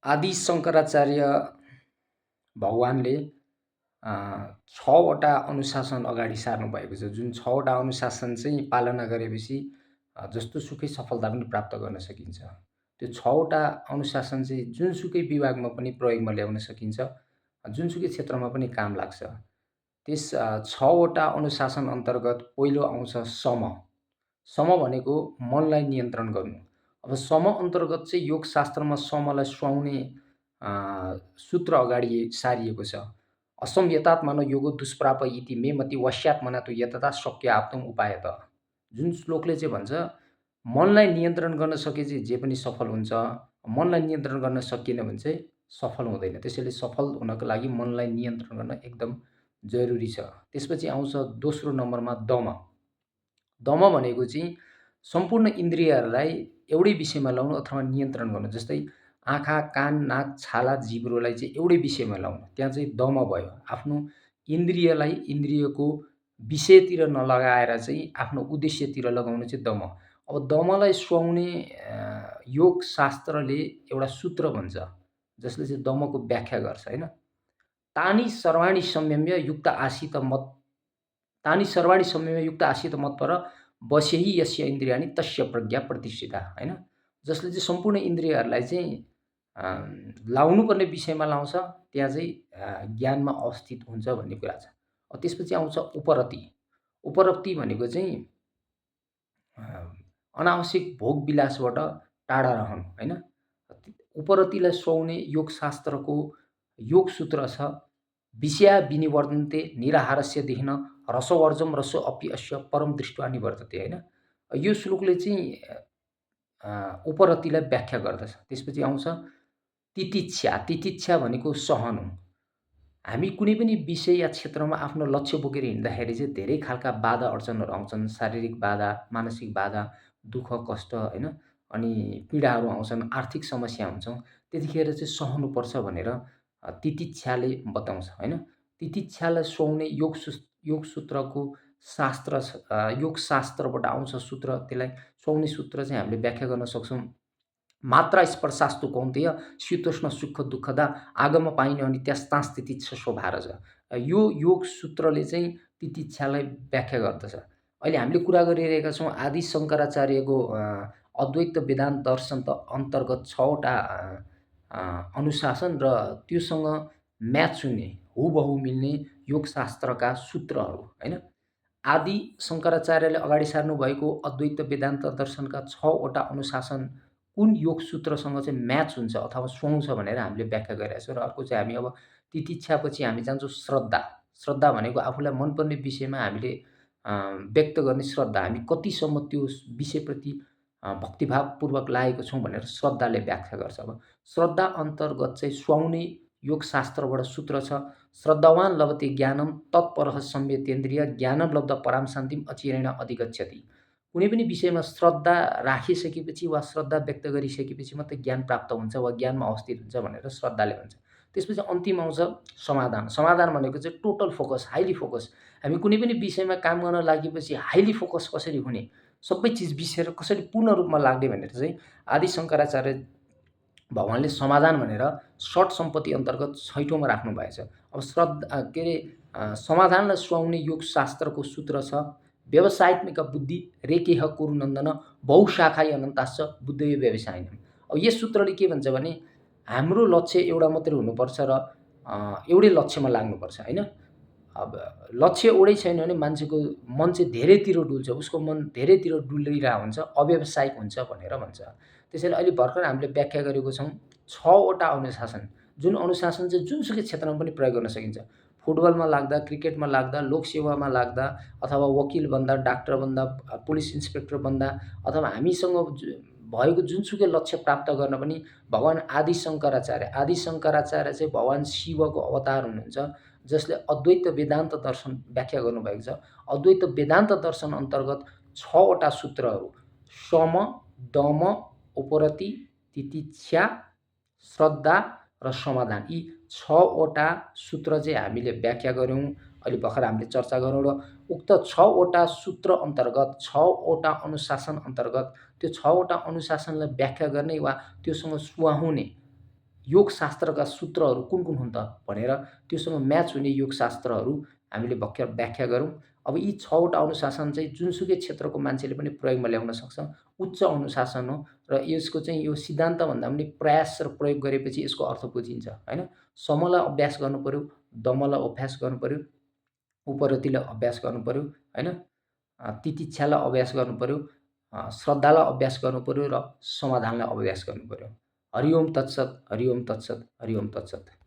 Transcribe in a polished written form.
आदि शङ्कराचार्य भगवानले अ, 6 वटा अनुशासन अगाडि सार्नु भएको छ। जुन 6 वटा अनुशासन चाहिँ पालना गरेपछि जस्तोसुकै सफलता पनि प्राप्त गर्न सकिन्छ। त्यो 6 वटा अनुशासन चाहिँ जुनसुकै विभागमा पनि प्रयोगमा ल्याउन सकिन्छ। जुनसुकै क्षेत्रमा पनि काम लाग्छ। त्यस 6 वटा अनुशासन अन्तर्गत पहिलो आउँछ सम। सम भनेको मनलाई नियन्त्रण गर्नु। अब सम अन्तर्गत चाहिँ योगशास्त्रमा समलाई सुहाउने अ, सूत्र अगाडि सारिएको छ। असंयतात् मनो योगो दुष्प्राप इति मे मति वश्यात् मनातो यतता शक्य आप्तुम् उपायतः। जुन श्लोकले चाहिँ भन्छ, मनलाई नियन्त्रण गर्न सकेपछि जे पनि सफल हुन्छ। मनलाई नियन्त्रण गर्न सकिएन भने चाहिँ सफल हुँदैन। त्यसैले सफल हुनको लागि मनलाई नियन्त्रण गर्न एकदम जरुरी छ। त्यसपछि आउँछ दोस्रो नम्बरमा दम। दम भनेको चाहिँ सम्पूर्ण इन्द्रियहरूलाई एउटै विषयमा लाउनु अथवा नियन्त्रण गर्नु। जस्तै आँखा, कान, नाक, छाला, जिब्रोलाई चाहिँ एउटै विषयमा लाउनु। त्यहाँ चाहिँ दम भयो। आफ्नो इन्द्रियलाई इन्द्रियको विषयतिर नलगाएर चाहिँ आफ्नो उद्देश्यतिर लगाउनु चाहिँ दम। अब दमलाई सुहाउने योगशास्त्रले एउटा सूत्र भन्छ, जसले चाहिँ दमको व्याख्या गर्छ हैन। तानि सर्वाणि संयम्य युक्त आसीत मत् तानि सर्वाणि संयम्य युक्त आसीत मत्पर बस्यहि यस्य इन्द्रियाणि तस्य प्रज्ञा प्रतिष्ठिता हैन। जसले चाहिँ सम्पूर्ण इन्द्रियहरूलाई चाहिँ अ, लाउनुपर्ने विषयमा लाउँछ, त्यहाँ चाहिँ ज्ञानमा अवस्थित हुन्छ भन्ने कुरा छ। त्यसपछि आउँछ उपरति। उपरति भनेको चाहिँ अ, अनावश्यक भोगविलासबाट टाढा रहनु हैन। उपरतिलाई सुहाउने योगशास्त्रको योग सूत्र छ। विषया विनिवर्तन्ते निराहारस्य देहिन रसवर्जम रसो अपि अस्य परम दृष्ट्वा निवर्तते हैन। यो श्लोकले चाहिँ उपरतिलाई व्याख्या गर्दछ। त्यसपछि आउँछ तितिक्षा। तितिक्षा भनेको सहनु। हामी कुनै पनि विषय या क्षेत्रमा आफ्नो लक्ष्य बोकेर हिँड्दाखेरि चाहिँ धेरै खालका बाधा अड्चनहरू आउँछन्। शारीरिक बाधा, मानसिक बाधा, दुःख, कष्ट हैन, अनि पीडाहरू आउँछन्, आर्थिक समस्या हुन्छौँ। त्यतिखेर चाहिँ सहनुपर्छ भनेर तितिक्षाले बताउँछ हैन। तितिक्षालाई सुहाउने योग सूत्रको शास्त्र छ। योग शास्त्रबाट आउँछ सूत्र। त्यसलाई सुहाउने सूत्र चाहिँ हामीले व्याख्या गर्न सक्छौँ। मात्रा स्पर्शास्तु कौन्तेय शीतोष्ण सुख दुःखदा आगम पाइने अनि त्यस्तांस तितिक्षा स्वभारज। यो योग सूत्रले चाहिँ तितिक्षालाई व्याख्या गर्दछ। अहिले हामीले कुरा गरिरहेका छौँ आदि शङ्कराचार्यको अद्वैत वेदान्त दर्शन अन्तर्गत 6 वटा अनुशासन र त्योसँग म्याच हुने, हुबहु मिल्ने योगशास्त्रका सूत्रहरू हैन। आदि शङ्कराचार्यले अगाडि सार्नुभएको अद्वैत वेदान्त दर्शनका 6 वटा अनुशासन कुन योग सूत्रसँग चाहिँ म्याच हुन्छ अथवा सुहाउँछ भनेर हामीले व्याख्या गरिरहेका छौँ। र अर्को चाहिँ हामी अब तितिक्षापछि हामी जान्छौँ श्रद्धा। श्रद्धा भनेको आफूलाई मनपर्ने विषयमा हामीले व्यक्त गर्ने श्रद्धा। हामी कतिसम्म त्यो विषयप्रति भक्तिभावपूर्वक लागेको छौँ भनेर श्रद्धाले व्याख्या गर्छ। अब श्रद्धा अन्तर्गत चाहिँ सुहाउने योगशास्त्रबाट सूत्र छ। श्रद्धावान लभते ज्ञानम तत्परः सम्यतेन्द्रिय ज्ञानं लब्धा परां शान्तिम् अचिरेण अधिगच्छति। कुनै पनि विषयमा श्रद्धा राखिसकेपछि वा श्रद्धा व्यक्त गरिसकेपछि मात्रै ज्ञान प्राप्त हुन्छ वा ज्ञानमा अवस्थित हुन्छ भनेर श्रद्धाले भन्छ। त्यसपछि अन्तिम आउँछ समाधान। समाधान भनेको चाहिँ टोटल फोकस, हाइली फोकस। हामी कुनै पनि विषयमा काम गर्न लागेपछि हाइली फोकस कसरी हुने, सबै चिज बिर्सेर कसरी पूर्ण रूपमा लाग्ने भनेर चाहिँ आदि शङ्कराचार्य भगवानले समाधान भनेर षट सम्पत्ति अन्तर्गत 6औँमा राख्नुभएको छ। अब समाधानलाई सुहाउने योगशास्त्रको सूत्र छ व्यवसायत्मिका बुद्धि रेकेह कुरुनन्दन बहुशाखाय अनन्ताश्च बुद्धयो व्यवसायिनम्। अब यस सूत्रले के भन्छ भने हाम्रो लक्ष्य एउटा मात्रै हुनुपर्छ र एउटै लक्ष्यमा लाग्नुपर्छ हैन। अब लक्ष्य एउटै छैन भने मान्छेको मन चाहिँ धेरैतिर डुल्छ, उसको मन धेरैतिर डुलिरहेको हुन्छ, अव्यावसायिक हुन्छ भनेर भन्छ। त्यसैले अहिले भर्खर हामीले व्याख्या गरेको छौँ 6 वटा अनुशासन। जुन अनुशासन चाहिँ जुनसुकै क्षेत्रमा पनि प्रयोग गर्न सकिन्छ। फुटबलमा लाग्दा, क्रिकेटमा लाग्दा, लोकसेवामा लाग्दा, अथवा वकिल बन्दा, डाक्टर बन्दा, पुलिस इन्सपेक्टर बन्दा, अथवा हामीसँग भएको जुनसुकै लक्ष्य प्राप्त गर्न पनि भगवान आदि शङ्कराचार्य चाहिँ भगवान शिवको अवतार हुनुहुन्छ, जसले अद्वैत वेदान्त दर्शन व्याख्या गर्नुभएको छ। अद्वैत वेदान्त दर्शन अन्तर्गत 6 वटा सूत्रहरू सम, दम, उपरति, तितिक्षा, श्रद्धा र समाधान, यी 6 वटा सूत्र चाहिँ हामीले व्याख्या गऱ्यौँ। अहिले भर्खर हामीले चर्चा गरौँ र उक्त 6 वटा सूत्र अन्तर्गत 6 वटा अनुशासन अन्तर्गत त्यो 6 वटा अनुशासनलाई व्याख्या गर्ने वा त्योसँग सुहाउने योगशास्त्रका सूत्रहरू कुन हुन् त भनेर त्योसँग म्याच हुने योगशास्त्रहरू हामीले भर्खर व्याख्या गरौँ। अब यी 6 वटा अनुशासन चाहिँ जुनसुकै क्षेत्रको मान्छेले पनि प्रयोगमा ल्याउन सक्छ। उच्च अनुशासन हो र यसको चाहिँ यो सिद्धान्त भन्दा पनि प्रयास र प्रयोग गरेपछि यसको अर्थ बुझिन्छ, हैन? समलाई अभ्यास गर्नुपर्यो, दमलाई अभ्यास गर्नुपर्यो, उपरतिलाई अभ्यास गर्नुपर्यो, हैन? तितिक्षालाई अभ्यास गर्नुपर्यो, श्रद्धालाई अभ्यास गर्नुपर्यो र समाधानलाई अभ्यास गर्नुपर्यो। हरि ओम तत्सत्, हरि ओम तत्सत्, हरि ओम तत्सत्।